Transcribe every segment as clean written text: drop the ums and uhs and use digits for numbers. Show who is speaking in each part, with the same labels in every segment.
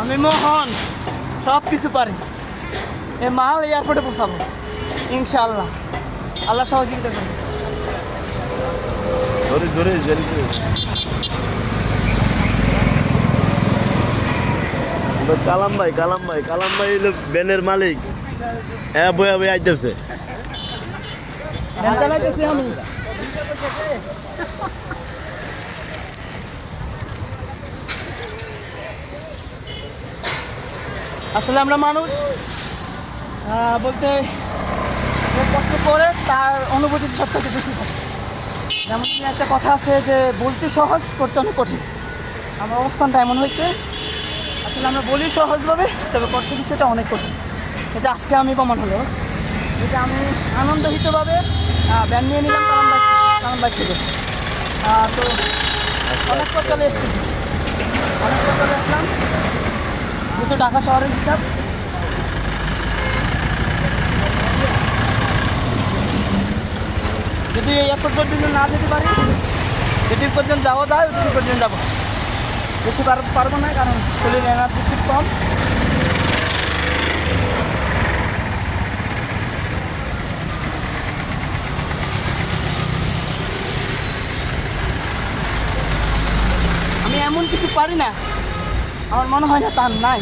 Speaker 1: আমি মোহন সব কিছু পারি। এ মাল এয়ারপোর্টে পৌঁছাবো ইনশাআল্লাহ, আল্লাহ সহযোগিতা করবে।
Speaker 2: ধরে ধরে ধরে কালাম ভাই হলো ব্যানের মালিক। হ্যাঁ বয়া বয়া আইতেছে।
Speaker 1: চালাইতেছি আমি। আসলে আমরা মানুষ বলতে যে কষ্ট করে তার অনুভূতি সবথেকে বেশি থাকে। যেমন কি একটা কথা আছে যে বলতে সহজ, করতে অনেক কঠিন। আমার অবস্থানটা এমন হয়েছে, আসলে আমরা বলি সহজভাবে, তবে করতে বিষয়টা অনেক কঠিন। এটা আজকে আমি প্রমাণ হলো, যেটা আমি আনন্দহিতভাবে ব্যান নিয়ে নিলাম কারণ বাইক থেকে। তো অনেক চলে এসেছি, অনেক চলে আসলাম, যেহেতু ঢাকা শহরের হিসাব। যদি এই এয়ারপোর্ট পর্যন্ত না যেতে পারি, যেটির পর্যন্ত যাওয়া যায় ওটির পর্যন্ত যাবো। বেশি পারবো না, কারণ শরীরে এনার্জি খুব কম। আমি এমন কিছু পারি না, আমার মনে হয় না তার নাই।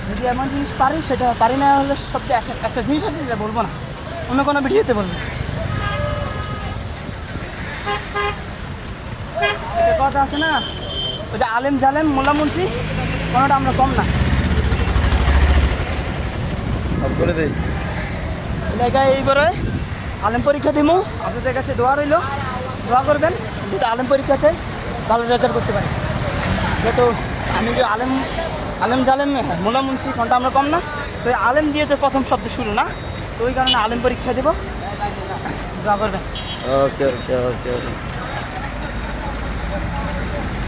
Speaker 1: যদি এমন জিনিস পারি, সেটা পারি না হলে সত্যি একটা জিনিস আছে যেটা বলবো না, অন্য কোনো ভিডিওতে বলবো। একটা কথা আছে না, ওই যে আলেম জালেম মোলা মুন্সি, কোনোটা আমরা কম না।
Speaker 2: করে দেই
Speaker 1: জায়গায় এইবারে আলেম পরীক্ষা দিব, আপনাদের কাছে দোয়া রইল, দোয়া করবেন যদি আলেম পরীক্ষাতে ভালো রেজাল্ট করতে পারি। যেহেতু আমি যে আলেম জালেম মোলা মুন্সি, কোনটা আমরা কম না। তো আলেম দিয়ে যে প্রথম শব্দ শুরু না, তো ওই কারণে আলেম পরীক্ষা দেবো, দোয়া করবেন।
Speaker 2: ওকে ওকে ওকে ওকে।